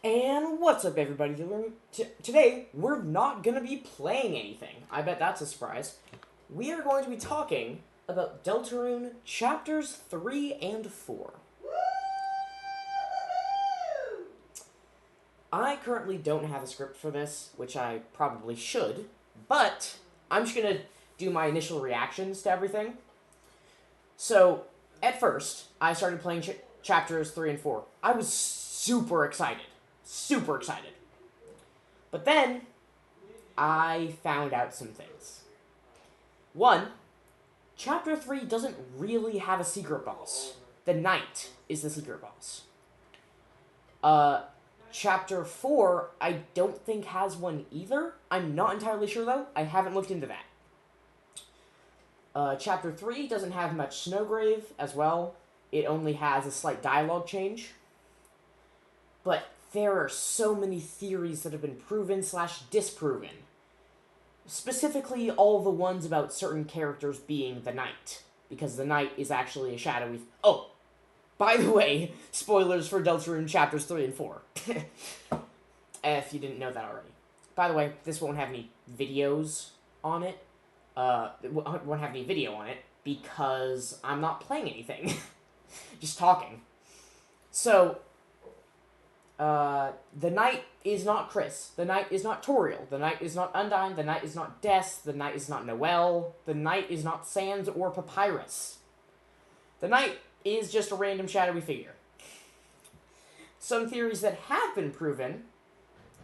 And what's up, everybody? Today, we're not going to be playing anything. I bet that's a surprise. We are going to be talking about Deltarune Chapters 3 and 4. I currently don't have a script for this, which I probably should, but I'm just going to do my initial reactions to everything. So, at first, I started playing Chapters 3 and 4. I was super excited. Super excited. But then, I found out some things. One, Chapter 3 doesn't really have a secret boss. The Knight is the secret boss. Chapter 4, I don't think has one either. I'm not entirely sure, though. I haven't looked into that. Chapter 3 doesn't have much Snowgrave as well. It only has a slight dialogue change. But there are so many theories that have been proven / disproven. Specifically, all the ones about certain characters being the Knight. Because the Knight is actually a shadowy... Oh! By the way, spoilers for Deltarune Chapters 3 and 4. If you didn't know that already. By the way, this won't have any videos on it. It won't have any video on it because I'm not playing anything. Just talking. So, the Knight is not Chris. The Knight is not Toriel. The Knight is not Undyne. The Knight is not Des. The Knight is not Noelle. The Knight is not Sans or Papyrus. The Knight is just a random shadowy figure. Some theories that have been proven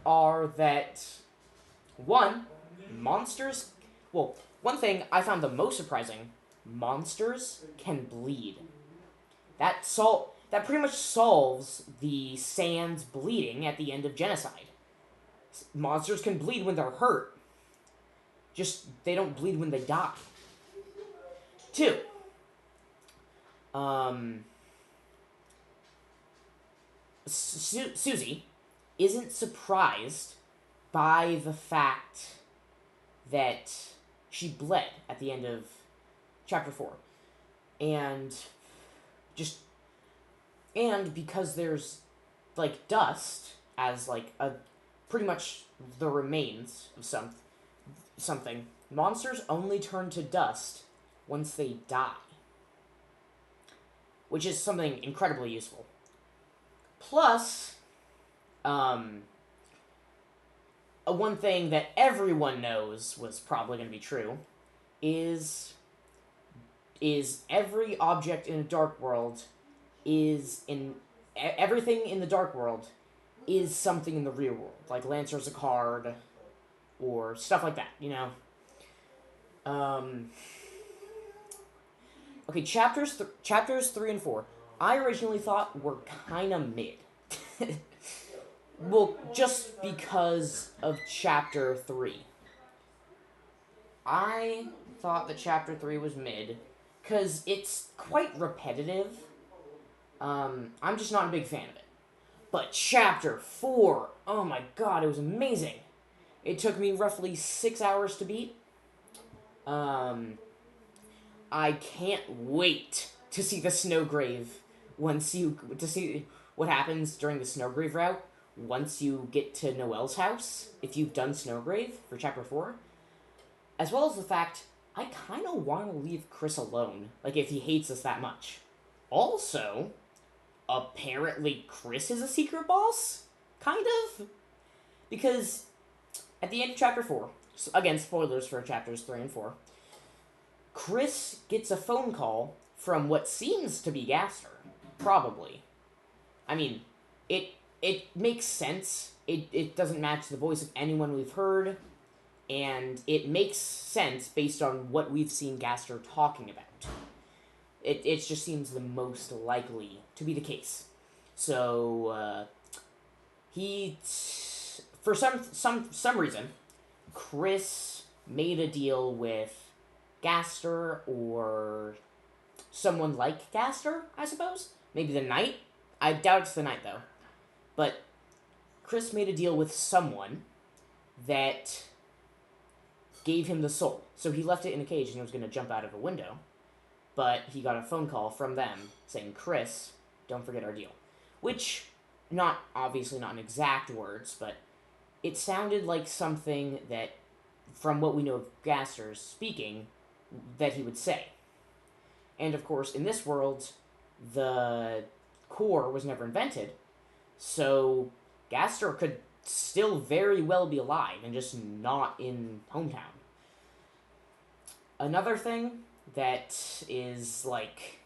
are that, one, monsters... Well, one thing I found the most surprising, monsters can bleed. That pretty much solves the Sans bleeding at the end of Genocide. Monsters can bleed when they're hurt. Just, they don't bleed when they die. Two, Susie isn't surprised by the fact that she bled at the end of Chapter 4. And because there's, like, dust as, like, pretty much the remains of something, monsters only turn to dust once they die. Which is something incredibly useful. Plus, one thing that everyone knows was probably going to be true is every object in a dark world everything in the dark world is something in the real world. Like Lancer's a card, or stuff like that, you know? Okay, chapters 3 and 4, I originally thought were kind of mid. Well, just because of Chapter 3. I thought that Chapter 3 was mid, because it's quite repetitive. I'm just not a big fan of it. But Chapter 4, oh my god, it was amazing. It took me roughly 6 hours to beat. I can't wait to see the Snowgrave to see what happens during the Snowgrave route once you get to Noelle's house, if you've done Snowgrave for Chapter 4. As well as the fact, I kind of want to leave Chris alone, like if he hates us that much. Also, apparently Chris is a secret boss? Kind of? Because at the end of Chapter 4, again, spoilers for Chapters 3 and 4, Chris gets a phone call from what seems to be Gaster. Probably. I mean, it makes sense. It doesn't match the voice of anyone we've heard, and it makes sense based on what we've seen Gaster talking about. It just seems the most likely to be the case. So, for some reason, Chris made a deal with Gaster or someone like Gaster, I suppose. Maybe the Knight? I doubt it's the Knight, though. But Chris made a deal with someone that gave him the soul. So he left it in a cage and was going to jump out of a window. But he got a phone call from them saying, Chris, don't forget our deal. Which not obviously not in exact words, but it sounded like something that, from what we know of Gaster speaking, that he would say. And of course, in this world, the core was never invented, so Gaster could still very well be alive and just not in hometown. Another thing that is like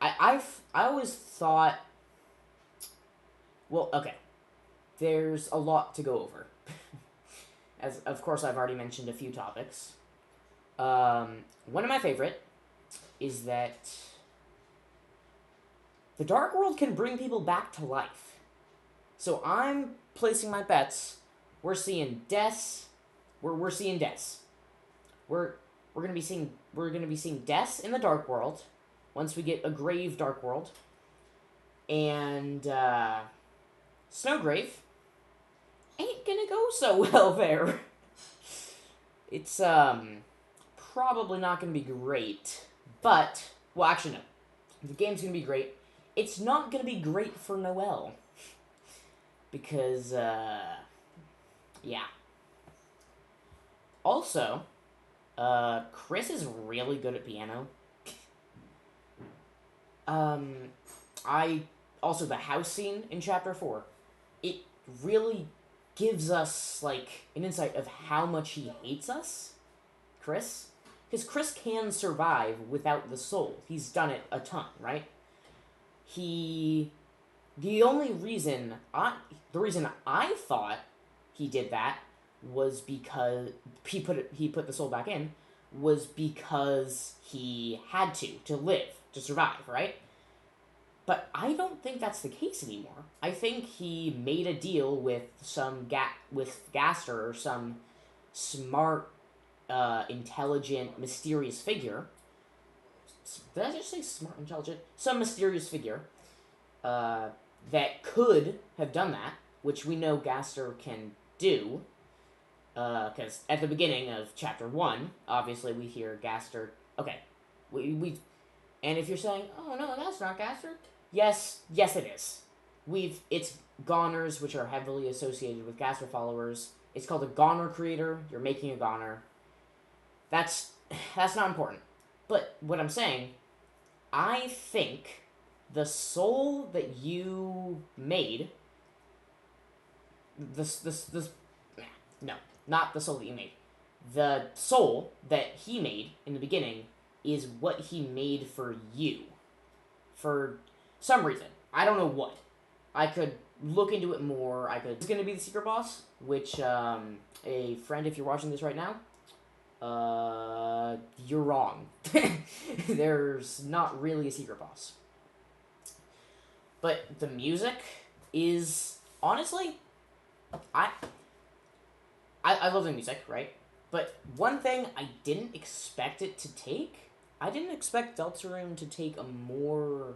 I always thought, well, okay, there's a lot to go over. As of course I've already mentioned a few topics. One of my favorite is that the Dark World can bring people back to life. So I'm placing my bets. We're seeing deaths. We're seeing deaths. We're gonna be seeing deaths in the Dark World once we get a Grave Dark World. And Snowgrave ain't gonna go so well there. It's probably not gonna be great. But well, actually no. The game's gonna be great. It's not gonna be great for Noelle. Because yeah. Also, Chris is really good at piano. I also the house scene in chapter 4. It really gives us like an insight of how much he hates us, Chris. Because Chris can survive without the soul. He's done it a ton, right? The reason I thought he did that was because he put the soul back in, was because he had to live, to survive, right? But I don't think that's the case anymore. I think he made a deal with with Gaster, or some smart, intelligent, mysterious figure. Did I just say smart, intelligent? Some mysterious figure that could have done that, which we know Gaster can do. Because at the beginning of chapter 1, obviously we hear Gaster. Okay, we and if you're saying, oh no, that's not Gaster. Yes, it is. It's Goners, which are heavily associated with Gaster followers. It's called a Goner creator. You're making a Goner. That's not important. But what I'm saying, I think the soul that you made, no, not the soul that you made. The soul that he made in the beginning is what he made for you. For some reason. I don't know what. I could look into it more. It's going to be the secret boss, which, a friend, if you're watching this right now, you're wrong. There's not really a secret boss. But the music is, honestly, I love the music, right? But one thing I didn't expect it to take, I didn't expect Deltarune to take a more,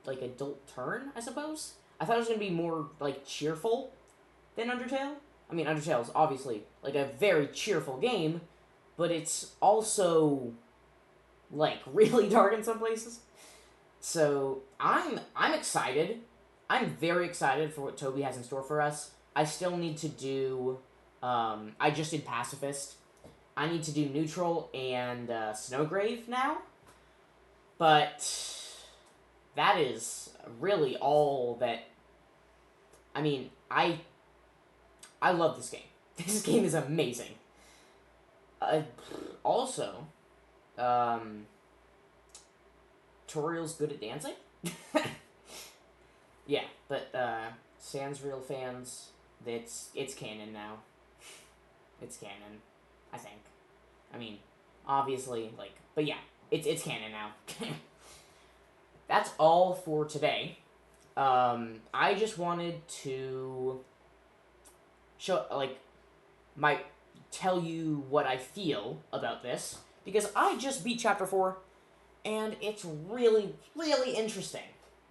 like adult turn, I suppose. I thought it was going to be more, like, cheerful than Undertale. I mean, Undertale's obviously, like, a very cheerful game, but it's also, like, really dark in some places. So, I'm excited. I'm very excited for what Toby has in store for us. I still need to do, I just did Pacifist. I need to do Neutral and, Snowgrave now. But that is really all that, I mean, I love this game. This game is amazing. Also, Toriel's good at dancing. Yeah, but Sans Real fans, it's canon now. It's canon, I think. I mean, obviously, like, but yeah, it's canon now. That's all for today. I just wanted to show, like, tell you what I feel about this, because I just beat Chapter 4, and it's really, really interesting.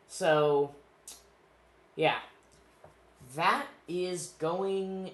So, yeah. That is going